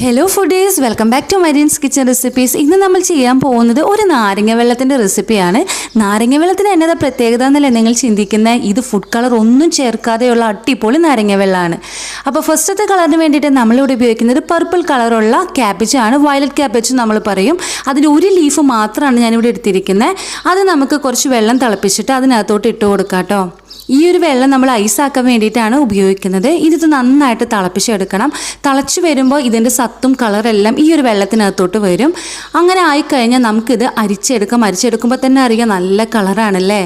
Hello foodies, welcome back to Mareen's kitchen recipes. ഇന്ന് നമ്മൾ ചെയ്യാൻ പോകുന്നത് ഒരു നാരങ്ങ വെള്ളത്തിൻ്റെ റെസിപ്പിയാണ്. നാരങ്ങ വെള്ളത്തിന് എന്നതാ പ്രത്യേകത എന്നല്ലേ നിങ്ങൾ ചിന്തിക്കുന്നത്? ഇത് ഫുഡ് കളർ ഒന്നും ചേർക്കാതെയുള്ള അടിപൊളി നാരങ്ങ വെള്ളമാണ്. അപ്പോൾ ഫസ്റ്റത്തെ കളറിന് വേണ്ടിയിട്ട് നമ്മളിവിടെ ഉപയോഗിക്കുന്നത് പർപ്പിൾ കളറുള്ള ക്യാബേജാണ്. വയലറ്റ് ക്യാബേജ് നമ്മൾ പറയും. അതിൻ്റെ ഒരു ലീഫ് മാത്രമാണ് ഞാനിവിടെ എടുത്തിരിക്കുന്നത്. അത് നമുക്ക് കുറച്ച് വെള്ളം തിളപ്പിച്ചിട്ട് അതിനകത്തോട്ട് ഇട്ട് കൊടുക്കാം കേട്ടോ. ഈ ഒരു വെള്ളം നമ്മൾ ഐസാക്കാൻ വേണ്ടിയിട്ടാണ് ഉപയോഗിക്കുന്നത്. ഇത് നന്നായിട്ട് തിളപ്പിച്ചെടുക്കണം. തിളച്ച് വരുമ്പോൾ ഇതിൻ്റെ സത്തും കളറെല്ലാം ഈ ഒരു വെള്ളത്തിനകത്തോട്ട് വരും. അങ്ങനെ ആയിക്കഴിഞ്ഞാൽ നമുക്കിത് അരിച്ചെടുക്കാം. അരിച്ചെടുക്കുമ്പോൾ തന്നെ അറിയാം നല്ല കളറാണല്ലേ.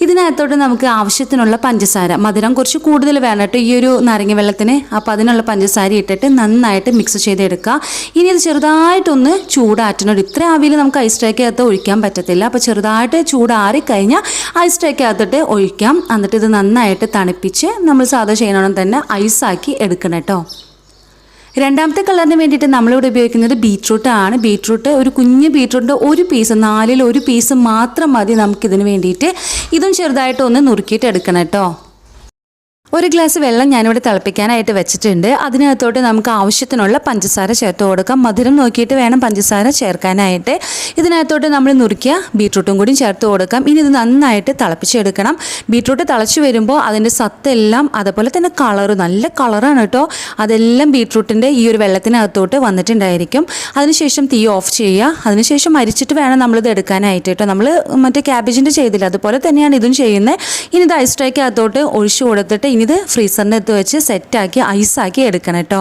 ഇതിനകത്തോട്ട് നമുക്ക് ആവശ്യത്തിനുള്ള പഞ്ചസാര, മധുരം കുറച്ച് കൂടുതൽ വേണം കേട്ടോ ഈ ഒരു നാരങ്ങ വെള്ളത്തിന്. അപ്പോൾ അതിനുള്ള പഞ്ചസാര ഇട്ടിട്ട് നന്നായിട്ട് മിക്സ് ചെയ്തെടുക്കുക. ഇനി ഇത് ചെറുതായിട്ടൊന്ന് ചൂടാറ്റണം. ഇത്ര ആവിയിൽ നമുക്ക് ഐസ് ട്രേക്കകത്ത് ഒഴിക്കാൻ പറ്റത്തില്ല. അപ്പോൾ ചെറുതായിട്ട് ചൂടാറിക്കഴിഞ്ഞാൽ ഐസ് ട്രേക്കകത്തിട്ട് ഒഴിക്കാം. എന്നിട്ട് ഇത് നന്നായിട്ട് തണുപ്പിച്ച് നമ്മൾ സാധാ ചെയ്യണം തന്നെ ഐസാക്കി എടുക്കണം കേട്ടോ. രണ്ടാമത്തെ കളറിന് വേണ്ടിയിട്ട് നമ്മളിവിടെ ഉപയോഗിക്കുന്നത് ബീറ്റ്റൂട്ട് ആണ്. ബീറ്റ്റൂട്ട് ഒരു കുഞ്ഞ് ബീറ്റ്റൂട്ടിൻ്റെ ഒരു പീസ്, 4-ൽ 1 പീസ് മാത്രം മതി നമുക്കിതിന് വേണ്ടിയിട്ട്. ഇതും ചെറുതായിട്ട് ഒന്ന് നുറുക്കിയിട്ട് എടുക്കണം കേട്ടോ. ഒരു ഗ്ലാസ് വെള്ളം ഞാനിവിടെ തിളപ്പിക്കാനായിട്ട് വെച്ചിട്ടുണ്ട്. അതിനകത്തോട്ട് നമുക്ക് ആവശ്യത്തിനുള്ള പഞ്ചസാര ചേർത്ത് കൊടുക്കാം. മധുരം നോക്കിയിട്ട് വേണം പഞ്ചസാര ചേർക്കാനായിട്ട്. ഇതിനകത്തോട്ട് നമ്മൾ നുറുക്കിയ ബീറ്റ്റൂട്ടും കൂടി ചേർത്ത് കൊടുക്കാം. ഇനി ഇത് നന്നായിട്ട് തിളപ്പിച്ചെടുക്കണം. ബീറ്റ്റൂട്ട് തിളച്ച് വരുമ്പോൾ അതിൻ്റെ സത്തെല്ലാം, അതുപോലെ തന്നെ കളറ്, നല്ല കളറാണ് കേട്ടോ, അതെല്ലാം ബീറ്റ്റൂട്ടിൻ്റെ ഈ ഒരു വെള്ളത്തിനകത്തോട്ട് വന്നിട്ടുണ്ടായിരിക്കും. അതിനുശേഷം തീ ഓഫ് ചെയ്യുക. അതിനുശേഷം അരിച്ചിട്ട് വേണം നമ്മളിത് എടുക്കാനായിട്ട് കേട്ടോ. നമ്മൾ മറ്റേ ക്യാബേജിൻ്റെ ചെയ്തില്ല, അതുപോലെ തന്നെയാണ് ഇതും ചെയ്യുന്നത്. ഇനി ഇത് ഐസ് ട്രേക്കകത്തോട്ട് ഒഴിച്ചു കൊടുത്തിട്ട് ഇനി ഇത് ഫ്രീസറിനകത്ത് വെച്ച് സെറ്റാക്കി ഐസാക്കി എടുക്കണം കേട്ടോ.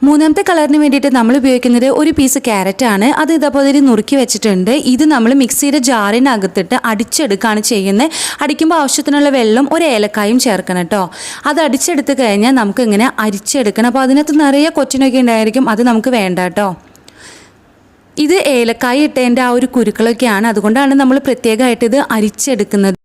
മൂന്നാമത്തെ കളറിന് വേണ്ടിയിട്ട് നമ്മൾ ഉപയോഗിക്കുന്നത് ഒരു പീസ് ക്യാരറ്റ് ആണ്. അത് ഇതേപോലെ നുറുക്കി വെച്ചിട്ടുണ്ട്. ഇത് നമ്മൾ മിക്സിയുടെ ജാറിനകത്തിട്ട് അടിച്ചെടുക്കുകയാണ് ചെയ്യുന്നത്. അടിക്കുമ്പോൾ ആവശ്യത്തിനുള്ള വെള്ളം, ഒരു ഏലക്കായും ചേർക്കണം കേട്ടോ. അത് അടിച്ചെടുത്ത് കഴിഞ്ഞാൽ നമുക്ക് ഇങ്ങനെ അരിച്ചെടുക്കണം. അപ്പോൾ അതിനകത്ത് നിറയെ കൊച്ചിനൊക്കെ ഉണ്ടായിരിക്കും, അത് നമുക്ക് വേണ്ട കേട്ടോ. ഇത് ഏലക്കായ ഇട്ടതിൻ്റെ ആ ഒരു കുരുക്കളൊക്കെയാണ്, അതുകൊണ്ടാണ് നമ്മൾ പ്രത്യേകമായിട്ട് ഇത് അരിച്ചെടുക്കുന്നത്.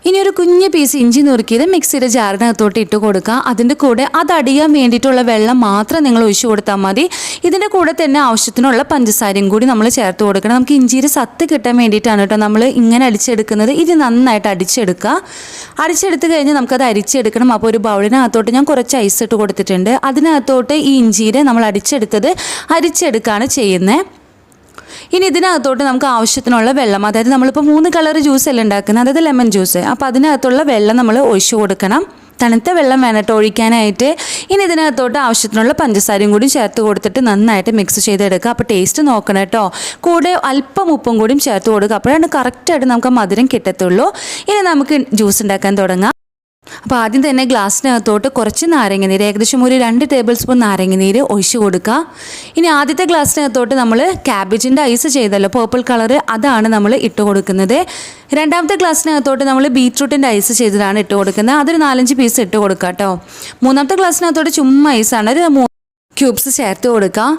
ഇനി ഒരു കുഞ്ഞ് പീസ് ഇഞ്ചി നുറുക്കിയത് മിക്സിയുടെ ജാറിനകത്തോട്ട് ഇട്ട് കൊടുക്കുക. അതിൻ്റെ കൂടെ അത് അടിയാൻ വേണ്ടിയിട്ടുള്ള വെള്ളം മാത്രം നിങ്ങൾ ഒഴിച്ചു കൊടുത്താൽ മതി. ഇതിൻ്റെ കൂടെ തന്നെ ആവശ്യത്തിനുള്ള പഞ്ചസാരയും കൂടി നമ്മൾ ചേർത്ത് കൊടുക്കണം. നമുക്ക് ഇഞ്ചിയുടെ സത്ത് കിട്ടാൻ വേണ്ടിയിട്ടാണ് കേട്ടോ നമ്മൾ ഇങ്ങനെ അടിച്ചെടുക്കുന്നത്. ഇത് നന്നായിട്ട് അടിച്ചെടുക്കുക. അടിച്ചെടുത്ത് കഴിഞ്ഞാൽ നമുക്കത് അരിച്ചെടുക്കണം. അപ്പോൾ ഒരു ബൗളിനകത്തോട്ട് ഞാൻ കുറച്ച് ഐസ് ഇട്ട് കൊടുത്തിട്ടുണ്ട്. അതിനകത്തോട്ട് ഈ ഇഞ്ചിയുടെ നമ്മൾ അടിച്ചെടുത്തത് അരിച്ചെടുക്കുകയാണ് ചെയ്യുന്നത്. ഇനി ഇതിനകത്തോട്ട് നമുക്ക് ആവശ്യത്തിനുള്ള വെള്ളം, അതായത് നമ്മളിപ്പോൾ 3 കളർ ജ്യൂസ് അല്ലേ ഉണ്ടാക്കുന്നത്, അതായത് ലെമൺ ജ്യൂസ്, അപ്പോൾ അതിനകത്തുള്ള വെള്ളം നമ്മൾ ഒഴിച്ചു കൊടുക്കണം. തണുത്ത വെള്ളം വേണം ഒഴിക്കാനായിട്ട്. ഇനി ഇതിനകത്തോട്ട് ആവശ്യത്തിനുള്ള പഞ്ചസാരയും കൂടി ചേർത്ത് കൊടുത്തിട്ട് നന്നായിട്ട് മിക്സ് ചെയ്തെടുക്കുക. അപ്പോൾ ടേസ്റ്റ് നോക്കണം കേട്ടോ. കൂടെ അല്പം ഉപ്പും കൂടിയും ചേർത്ത് കൊടുക്കുക. അപ്പോഴാണ് കറക്റ്റായിട്ട് നമുക്ക് മധുരം കിട്ടത്തുള്ളൂ. ഇനി നമുക്ക് ജ്യൂസ് ഉണ്ടാക്കാൻ തുടങ്ങാം. അപ്പോൾ ആദ്യം തന്നെ ഗ്ലാസ്സിനകത്തോട്ട് കുറച്ച് നാരങ്ങനീര്, ഏകദേശം ഒരു 2 ടേബിൾ സ്പൂൺ നാരങ്ങനീര് ഒഴിച്ചു കൊടുക്കുക. ഇനി ആദ്യത്തെ ഗ്ലാസ്സിനകത്തോട്ട് നമ്മൾ ക്യാബേജിൻ്റെ ഐസ് ചെയ്തല്ലോ പേർപ്പിൾ കളറ്, അതാണ് നമ്മൾ ഇട്ട് കൊടുക്കുന്നത്. രണ്ടാമത്തെ ഗ്ലാസ്സിനകത്തോട്ട് നമ്മൾ ബീറ്റ്റൂട്ടിൻ്റെ ഐസ് ചെയ്തതാണ് ഇട്ട് കൊടുക്കുന്നത്. അതൊരു 4-5 പീസ് ഇട്ട് കൊടുക്കുക കേട്ടോ. മൂന്നാമത്തെ ഗ്ലാസ്സിനകത്തോട്ട് ചുമ്മാ ഐസാണ്, ഒരു 3 ക്യൂബ്സ് ചേർത്ത് കൊടുക്കുക.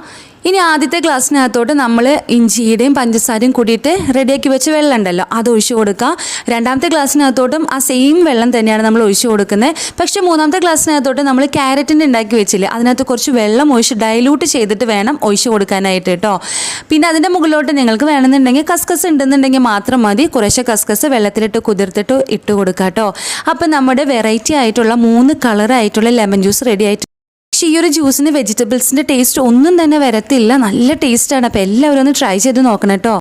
ഇനി ആദ്യത്തെ ഗ്ലാസ്സിനകത്തോട്ട് നമ്മൾ ഇഞ്ചിയുടെയും പഞ്ചസാരയും കൂടിയിട്ട് റെഡിയാക്കി വെച്ച വെള്ളം ഉണ്ടല്ലോ, അത് ഒഴിച്ചു കൊടുക്കുക. രണ്ടാമത്തെ ഗ്ലാസ്സിനകത്തോട്ടും ആ സെയിം വെള്ളം തന്നെയാണ് നമ്മൾ ഒഴിച്ചു കൊടുക്കുന്നത്. പക്ഷേ മൂന്നാമത്തെ ഗ്ലാസ്സിനകത്തോട്ട് നമ്മൾ ക്യാരറ്റിൻ്റെ ഉണ്ടാക്കി വെച്ചില്ലേ, അതിനകത്ത് കുറച്ച് വെള്ളം ഒഴിച്ച് ഡൈലൂട്ട് ചെയ്തിട്ട് വേണം ഒഴിച്ചു കൊടുക്കാനായിട്ട് കേട്ടോ. പിന്നെ അതിൻ്റെ മുകളിലോട്ട് നിങ്ങൾക്ക് വേണമെന്നുണ്ടെങ്കിൽ കസ്കസ് ഉണ്ടെന്നുണ്ടെങ്കിൽ മാത്രം മതി. കുറേശ്ശെ കസ്കസ് വെള്ളത്തിലിട്ട് കുതിർത്തിട്ട് ഇട്ട് കൊടുക്കുക കേട്ടോ. അപ്പം നമ്മുടെ വെറൈറ്റി ആയിട്ടുള്ള 3 കളറായിട്ടുള്ള ലെമൺ ജ്യൂസ് റെഡി ആയിട്ട്. പക്ഷേ ഈ ഒരു ജ്യൂസിന് വെജിറ്റബിൾസിൻ്റെ ടേസ്റ്റ് ഒന്നും തന്നെ വരത്തില്ല, നല്ല ടേസ്റ്റാണ്. അപ്പോൾ എല്ലാവരും ഒന്ന് ട്രൈ ചെയ്ത് നോക്കണം കേട്ടോ.